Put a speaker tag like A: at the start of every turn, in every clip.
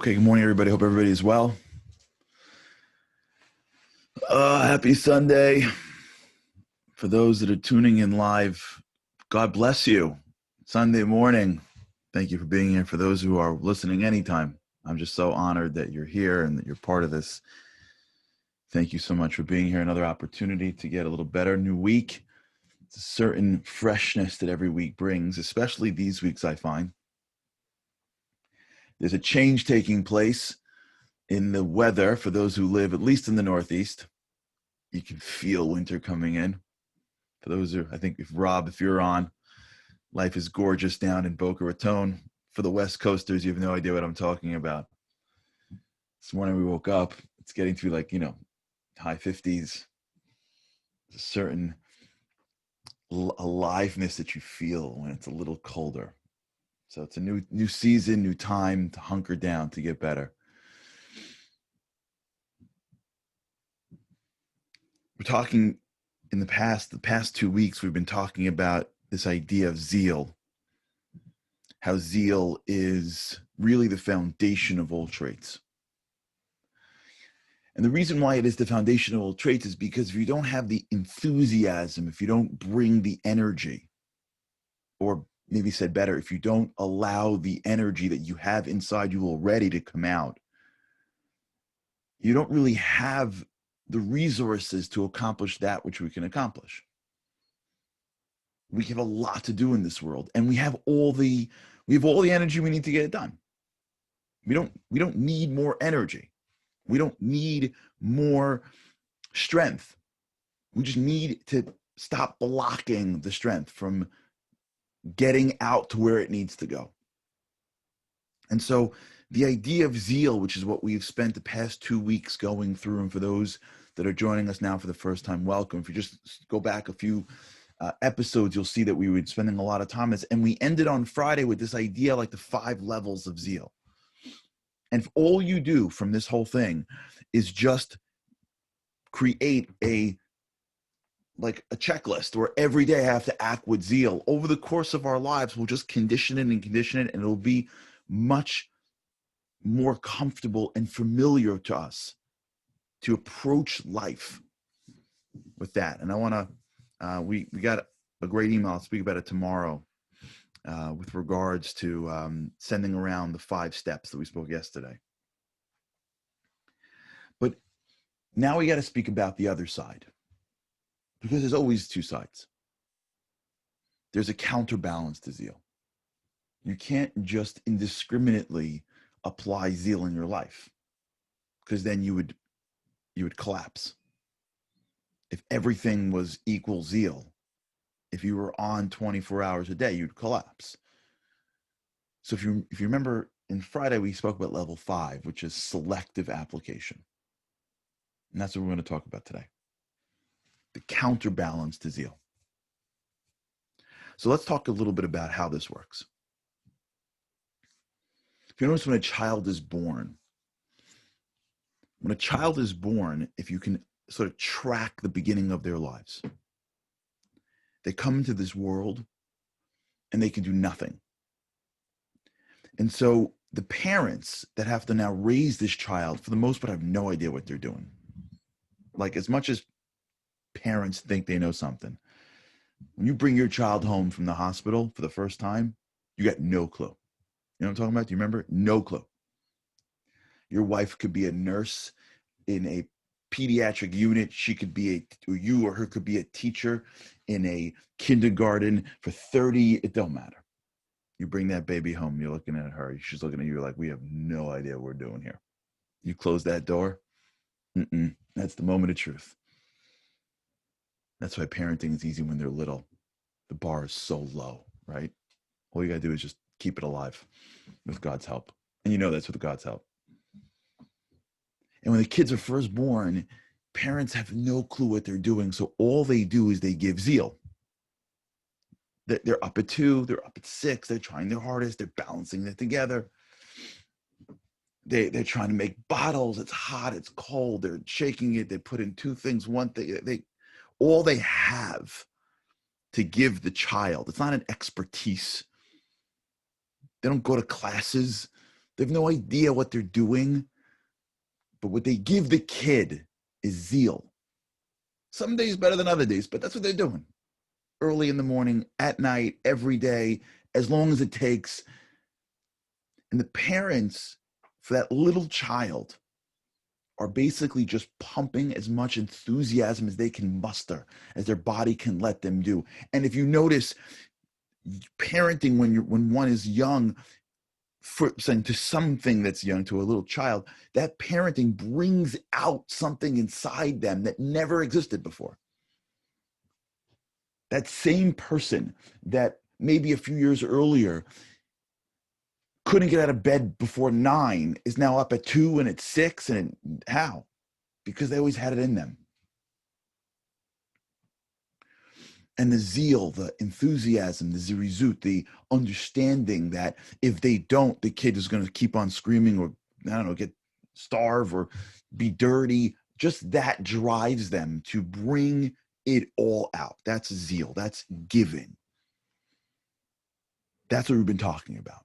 A: Okay, good morning, everybody. Hope everybody is well. Happy Sunday. For those that are tuning in live, God bless you. Sunday morning. Thank you for being here. For those who are listening anytime, I'm just so honored that you're here and that you're part of this. Thank you so much for being here. Another opportunity to get a little better. New week. It's a certain freshness that every week brings, especially these weeks, I find. There's a change taking place in the weather for those who live, at least in the Northeast. You can feel winter coming in. For those who, I think, if you're on, life is gorgeous down in Boca Raton. For the West Coasters, you have no idea what I'm talking about. This morning we woke up, it's getting to high 50s. There's a certain aliveness that you feel when it's a little colder. So it's a new season, new time to hunker down, to get better. We're talking in the past 2 weeks, we've been talking about this idea of zeal. How zeal is really the foundation of all traits. And the reason why it is the foundation of all traits is because if you don't have the enthusiasm, if you don't bring the energy, or maybe said better, if you don't allow the energy that you have inside you already to come out, you don't really have the resources to accomplish that which we can accomplish. We have a lot to do in this world, and we have all the energy we need to get it done. We don't need more energy. We don't need more strength. We just need to stop blocking the strength from getting out to where it needs to go. And so the idea of zeal, which is what we've spent the past 2 weeks going through, and for those that are joining us now for the first time, welcome. If you just go back a few episodes, you'll see that we were spending a lot of time on this, and we ended on Friday with this idea, like the 5 levels of zeal. And if all you do from this whole thing is just create a checklist where every day I have to act with zeal, over the course of our lives, we'll just condition it, and it'll be much more comfortable and familiar to us to approach life with that. And I want to, we got a great email. I'll speak about it tomorrow with regards to sending around the 5 steps that we spoke yesterday. But now we got to speak about the other side, because there's always 2 sides. There's a counterbalance to zeal. You can't just indiscriminately apply zeal in your life, because then you would collapse. If everything was equal zeal, if you were on 24 hours a day, you'd collapse. So if you remember, in Friday we spoke about level 5, which is selective application. And that's what we're going to talk about today. The counterbalance to zeal. So let's talk a little bit about how this works. If you notice, when a child is born, if you can sort of track the beginning of their lives, they come into this world and they can do nothing. And so the parents that have to now raise this child, for the most part, have no idea what they're doing. Like, as much as parents think they know something, when you bring your child home from the hospital for the first time, you got no clue. You know what I'm talking about? Do you remember? No clue. Your wife could be a nurse in a pediatric unit. She could be you or her could be a teacher in a kindergarten for 30. It don't matter. You bring that baby home, you're looking at her, she's looking at you like, we have no idea what we're doing here. You close that door. That's the moment of truth. That's why parenting is easy when they're little. The bar is so low, right? All you got to do is just keep it alive with God's help. And you know that's with God's help. And when the kids are first born, parents have no clue what they're doing. So all they do is they give zeal. They're up at 2, they're up at 6, they're trying their hardest, they're balancing it together. They're trying to make bottles. It's hot, it's cold, they're shaking it, they put in 2 things, one thing. All they have to give the child, it's not an expertise. They don't go to classes. They have no idea what they're doing, but what they give the kid is zeal. Some days better than other days, but that's what they're doing. Early in the morning, at night, every day, as long as it takes. And the parents for that little child are basically just pumping as much enthusiasm as they can muster, as their body can let them do. And if you notice, parenting when one is young, for saying to something that's young, to a little child, that parenting brings out something inside them that never existed before. That same person that maybe a few years earlier couldn't get out of bed before 9 is now up at 2 and at 6. And how? Because they always had it in them. And the zeal, the enthusiasm, the zirizut, the understanding that if they don't, the kid is going to keep on screaming, or, I don't know, starve or be dirty. Just that drives them to bring it all out. That's zeal. That's giving. That's what we've been talking about.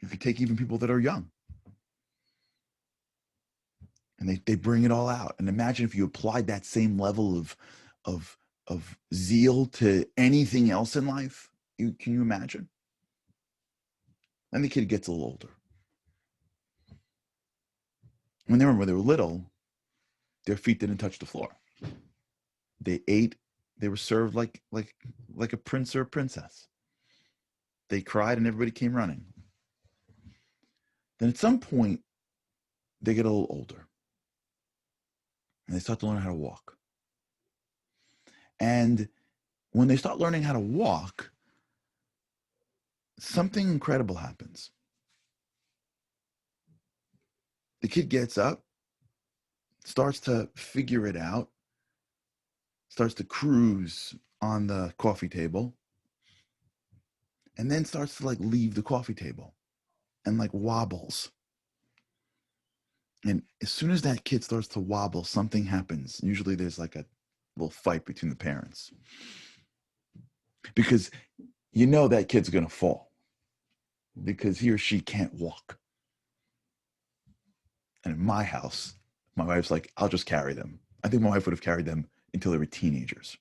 A: You could take even people that are young, and they bring it all out. And imagine if you applied that same level of zeal to anything else in life. Can you imagine? And the kid gets a little older. When they were little, their feet didn't touch the floor. They ate. They were served like a prince or a princess. They cried, and everybody came running. Then at some point, they get a little older, and they start to learn how to walk. And when they start learning how to walk, something incredible happens. The kid gets up, starts to figure it out, starts to cruise on the coffee table, and then starts to leave the coffee table and wobbles. And as soon as that kid starts to wobble, something happens. Usually there's a little fight between the parents, because that kid's going to fall because he or she can't walk. And in my house, my wife's like, I'll just carry them. I think my wife would have carried them until they were teenagers.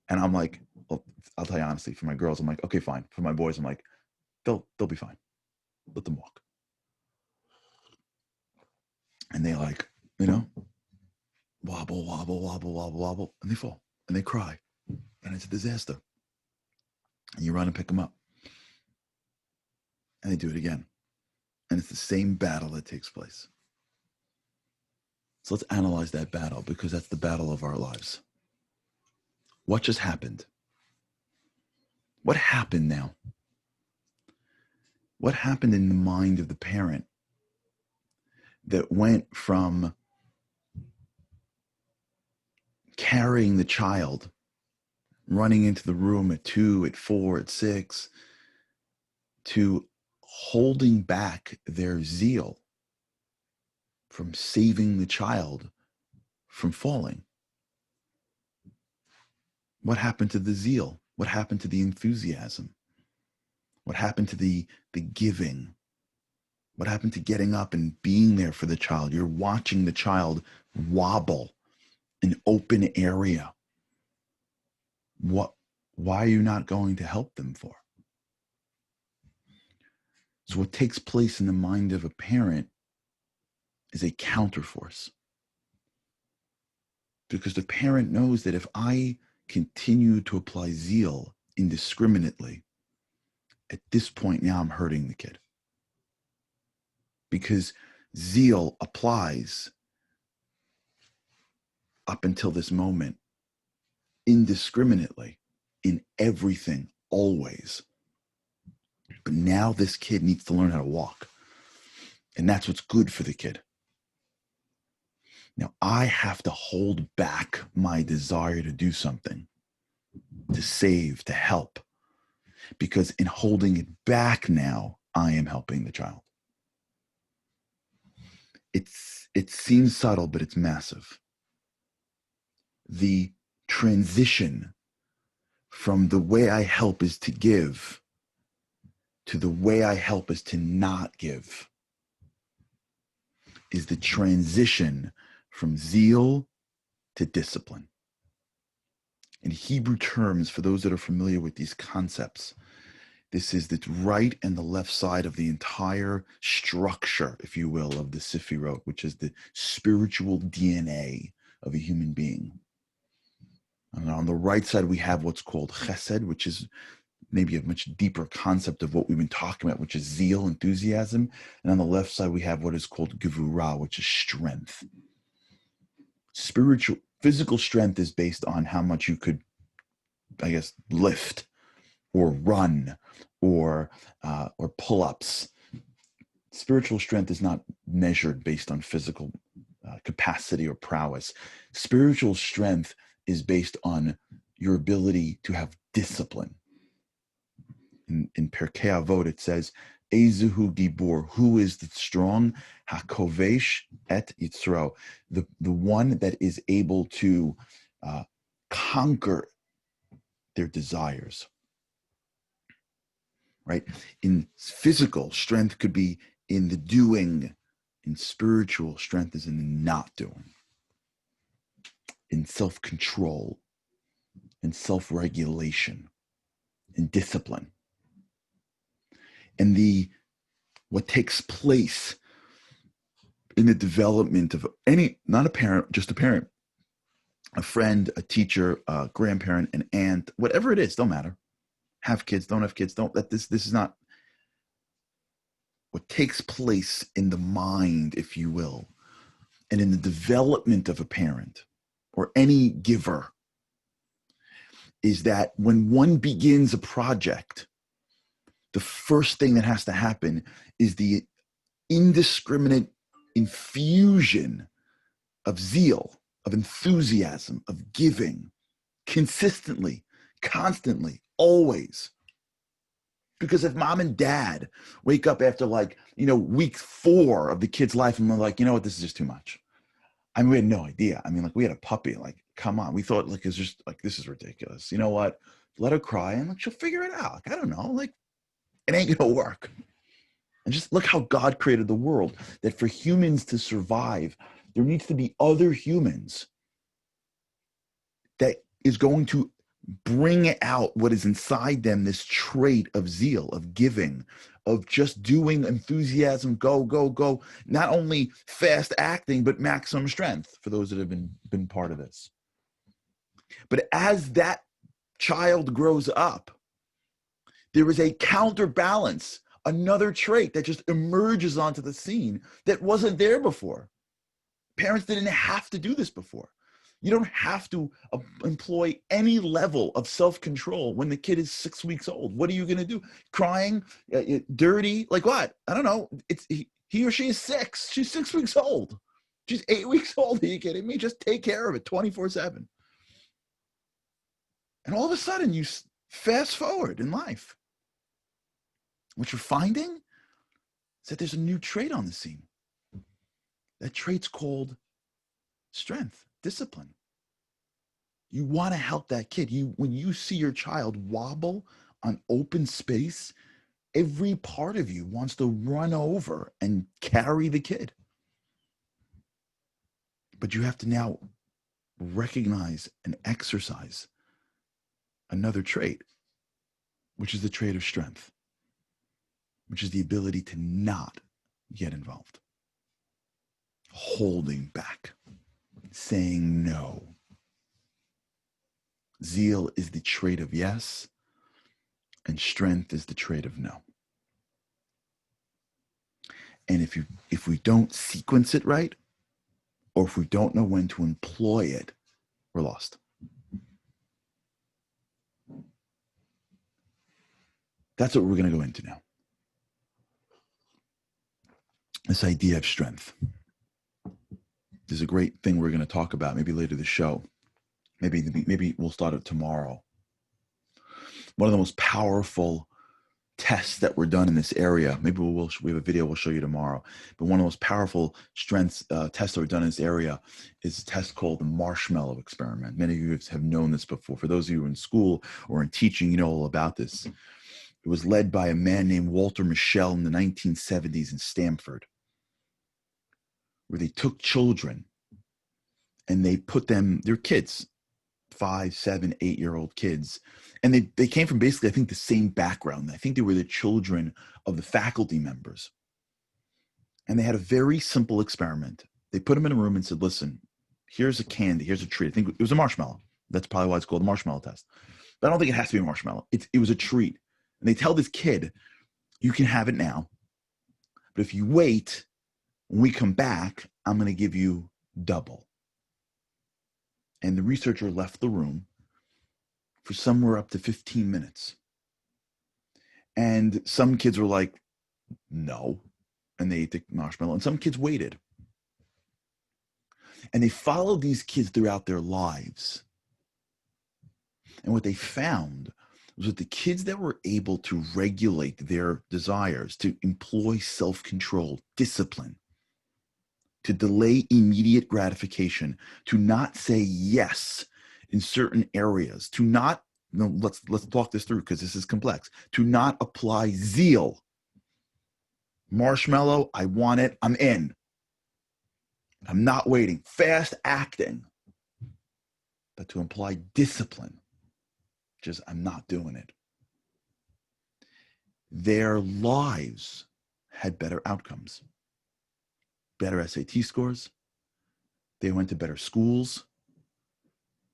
A: And I'm like, well, I'll tell you honestly, for my girls, I'm like, okay, fine. For my boys, I'm like, they'll be fine. Let them walk. And they wobble, wobble, wobble, wobble, wobble, and they fall and they cry. And it's a disaster. And you run and pick them up. And they do it again. And it's the same battle that takes place. So let's analyze that battle, because that's the battle of our lives. What just happened? What happened now? What happened in the mind of the parent that went from carrying the child, running into the room at 2, at 4, at 6, to holding back their zeal from saving the child from falling? What happened to the zeal? What happened to the enthusiasm? What happened to the giving? What happened to getting up and being there for the child? You're watching the child wobble an open area. Why are you not going to help them for? So what takes place in the mind of a parent is a counterforce. Because the parent knows that if I continue to apply zeal indiscriminately, at this point now I'm hurting the kid. Because zeal applies up until this moment indiscriminately in everything, always. But now this kid needs to learn how to walk. And that's what's good for the kid. Now I have to hold back my desire to do something, to save, to help. Because in holding it back now, I am helping the child. It seems subtle, but it's massive. The transition from the way I help is to give, to the way I help is to not give, is the transition from zeal to discipline. In Hebrew terms, for those that are familiar with these concepts, this is the right and the left side of the entire structure, if you will, of the Sefirot, which is the spiritual DNA of a human being. And on the right side, we have what's called chesed, which is maybe a much deeper concept of what we've been talking about, which is zeal, enthusiasm. And on the left side, we have what is called gevurah, which is strength. Physical strength is based on how much you could, I guess, lift or run or pull-ups. Spiritual strength is not measured based on physical capacity or prowess. Spiritual strength is based on your ability to have discipline. In Pirkei Avot, it says, Ezuhu Gibor, who is the strong? Hakovesh et Yitzro, the one that is able to conquer their desires. Right? In physical, strength could be in the doing. In spiritual, strength is in the not doing. In self-control, in self-regulation, in discipline. And what takes place in the development of not a parent, just a parent, a friend, a teacher, a grandparent, an aunt, whatever it is, don't matter. Have kids, don't have kids, don't let this is not what takes place in the mind, if you will, and in the development of a parent or any giver is that when one begins a project, the first thing that has to happen is the indiscriminate infusion of zeal, of enthusiasm, of giving, consistently, constantly, always. Because if mom and dad wake up after week 4 of the kid's life and they're like, you know what, this is just too much. I mean, we had no idea. I mean, we had a puppy, come on. We thought it's just this is ridiculous. You know what? Let her cry and she'll figure it out. I don't know. It ain't gonna work. And just look how God created the world, that for humans to survive, there needs to be other humans that is going to bring out what is inside them, this trait of zeal, of giving, of just doing, enthusiasm, go, go, go. Not only fast acting, but maximum strength for those that have been part of this. But as that child grows up, there is a counterbalance, another trait that just emerges onto the scene that wasn't there before. Parents didn't have to do this before. You don't have to employ any level of self-control when the kid is 6 weeks old. What are you going to do? Crying, dirty, what? I don't know. He or she is 6. She's 6 weeks old. She's 8 weeks old. Are you kidding me? Just take care of it 24/7. And all of a sudden, you fast forward in life. What you're finding is that there's a new trait on the scene. That trait's called strength, discipline. You want to help that kid. When you see your child wobble on open space, every part of you wants to run over and carry the kid. But you have to now recognize and exercise another trait, which is the trait of strength, which is the ability to not get involved. Holding back, saying no. Zeal is the trait of yes, and strength is the trait of no. And if we don't sequence it right, or if we don't know when to employ it, we're lost. That's what we're going to go into now. This idea of strength. There's a great thing we're going to talk about maybe later this show. Maybe we'll start it tomorrow. One of the most powerful tests that were done in this area, we have a video we'll show you tomorrow, but one of the most powerful strengths tests that were done in this area is a test called the marshmallow experiment. Many of you have known this before. For those of you in school or in teaching, you know all about this. It was led by a man named Walter Mischel in the 1970s in Stanford, where they took children and they put them, they're kids, 5, 7, 8-year-old kids. And they came from basically, I think, the same background. I think they were the children of the faculty members. And they had a very simple experiment. They put them in a room and said, listen, here's a candy, here's a treat. I think it was a marshmallow. That's probably why it's called a marshmallow test. But I don't think it has to be a marshmallow. It was a treat. And they tell this kid, you can have it now. But if you wait, when we come back, I'm going to give you double. And the researcher left the room for somewhere up to 15 minutes. And some kids were like, no. And they ate the marshmallow. And some kids waited. And they followed these kids throughout their lives. And what they found was that the kids that were able to regulate their desires, to employ self-control, discipline, to delay immediate gratification, to not say yes in certain areas, to not, let's talk this through because this is complex, to not apply zeal. Marshmallow, I want it, I'm in. I'm not waiting. Fast acting. But to apply discipline, just I'm not doing it. Their lives had better outcomes. Better SAT scores. They went to better schools.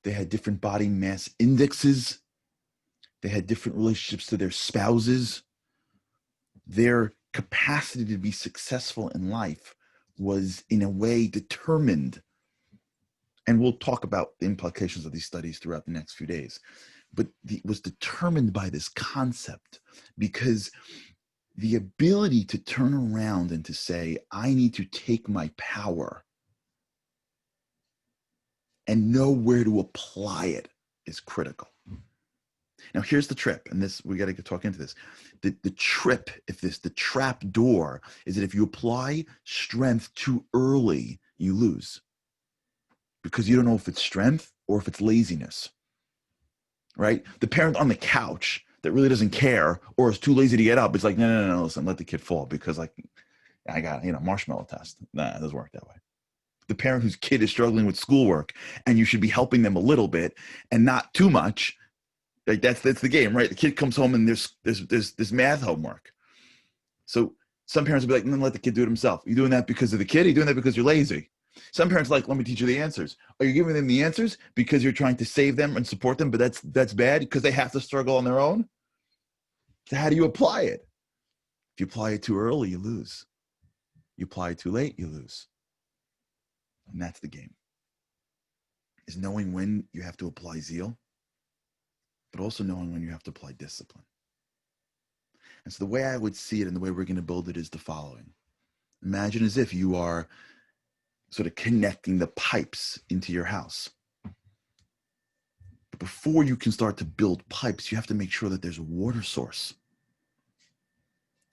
A: They had different body mass indexes. They had different relationships to their spouses. Their capacity to be successful in life was in a way determined. And we'll talk about the implications of these studies throughout the next few days. But it was determined by this concept, because the ability to turn around and to say, I need to take my power and know where to apply it is critical. Now, here's the trip, and this, we got to talk into this. The trip, the trap door is that if you apply strength too early, you lose, because you don't know if it's strength or if it's laziness, right? The parent on the couch that really doesn't care or is too lazy to get up, it's like, no, listen, let the kid fall because like I got, marshmallow test. Nah, it doesn't work that way. The parent whose kid is struggling with schoolwork and you should be helping them a little bit and not too much. Like that's the game, right? The kid comes home and there's math homework. So some parents will be like, no, let the kid do it himself. Are you doing that because of the kid? Are you doing that because you're lazy? Some parents are like, let me teach you the answers. Are you giving them the answers because you're trying to save them and support them, but that's bad because they have to struggle on their own? So how do you apply it? If you apply it too early, you lose. You apply it too late, you lose. And that's the game. Is knowing when you have to apply zeal, but also knowing when you have to apply discipline. And so the way I would see it and the way we're going to build it is the following. Imagine as if you are sort of connecting the pipes into your house. But before you can start to build pipes, you have to make sure that there's a water source.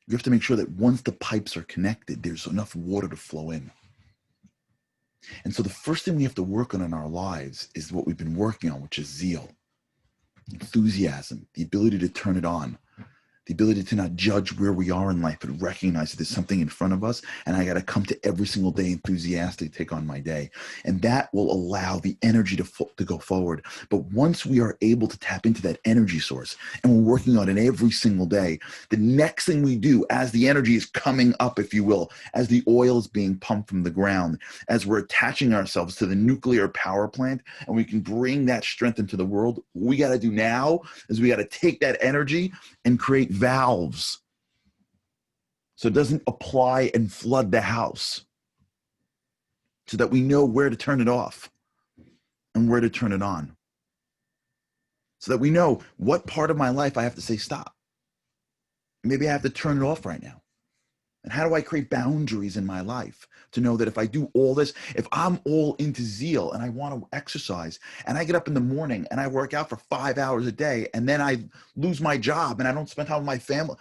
A: You have to make sure that once the pipes are connected, there's enough water to flow in. And so the first thing we have to work on in our lives is what we've been working on, which is zeal, enthusiasm, the ability to turn it on, the ability to not judge where we are in life, but recognize that there's something in front of us, and I got to come to every single day enthusiastic, take on my day. And that will allow the energy to go forward. But once we are able to tap into that energy source, and we're working on it every single day, the next thing we do as the energy is coming up, if you will, as the oil is being pumped from the ground, as we're attaching ourselves to the nuclear power plant, and we can bring that strength into the world, what we got to do now is we got to take that energy and create valves so it doesn't apply and flood the house, so that we know where to turn it off and where to turn it on, so that we know what part of my life I have to say stop. Maybe I have to turn it off right now. And how do I create boundaries in my life to know that if I do all this, if I'm all into zeal and I want to exercise and I get up in the morning and I work out for 5 hours a day and then I lose my job and I don't spend time with my family,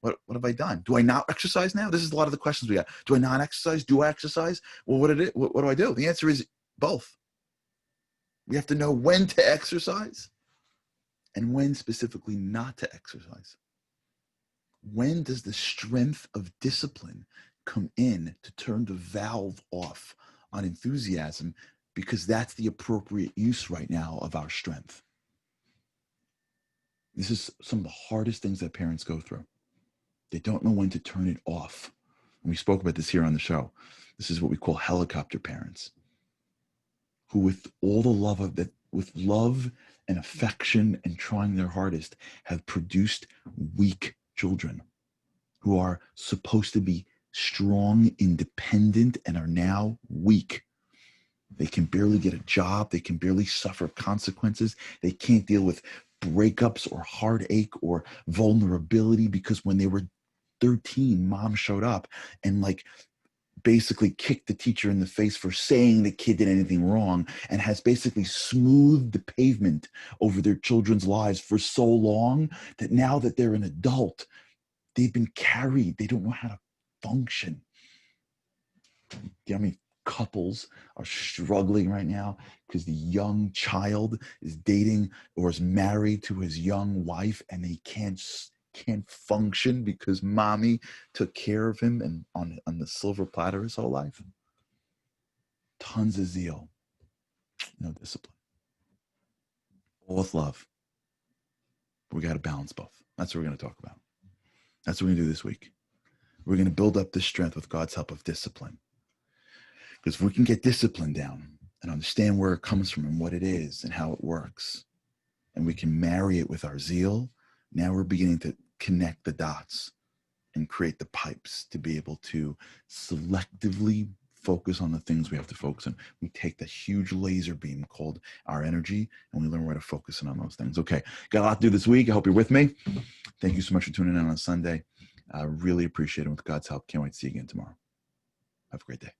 A: what have I done? Do I not exercise now? This is a lot of the questions we got. Do I not exercise? Do I exercise? Well, what do I do? The answer is both. We have to know when to exercise and when specifically not to exercise. When does the strength of discipline come in to turn the valve off on enthusiasm? Because that's the appropriate use right now of our strength. This is some of the hardest things that parents go through. They don't know when to turn it off. And we spoke about this here on the show. This is what we call helicopter parents, who with all the love of that, with love and affection and trying their hardest, have produced weak children who are supposed to be strong, independent, and are now weak. They can barely get a job. They can barely suffer consequences. They can't deal with breakups or heartache or vulnerability, because when they were 13, mom showed up and basically kicked the teacher in the face for saying the kid did anything wrong, and has basically smoothed the pavement over their children's lives for so long that now that they're an adult, they've been carried. They don't know how to function. You know how many couples are struggling right now because the young child is dating or is married to his young wife, and they can't function because mommy took care of him and on the silver platter his whole life? Tons of zeal, no discipline. All with love. But we got to balance both. That's what we're going to talk about. That's what we're going to do this week. We're going to build up this strength with God's help of discipline. Because if we can get discipline down and understand where it comes from and what it is and how it works, and we can marry it with our zeal, now we're beginning to connect the dots and create the pipes to be able to selectively focus on the things we have to focus on. We take the huge laser beam called our energy, and we learn where to focus in on those things. Okay, got a lot to do this week. I hope you're with me. Thank you so much for tuning in on Sunday. I really appreciate it. With God's help, can't wait to see you again tomorrow. Have a great day.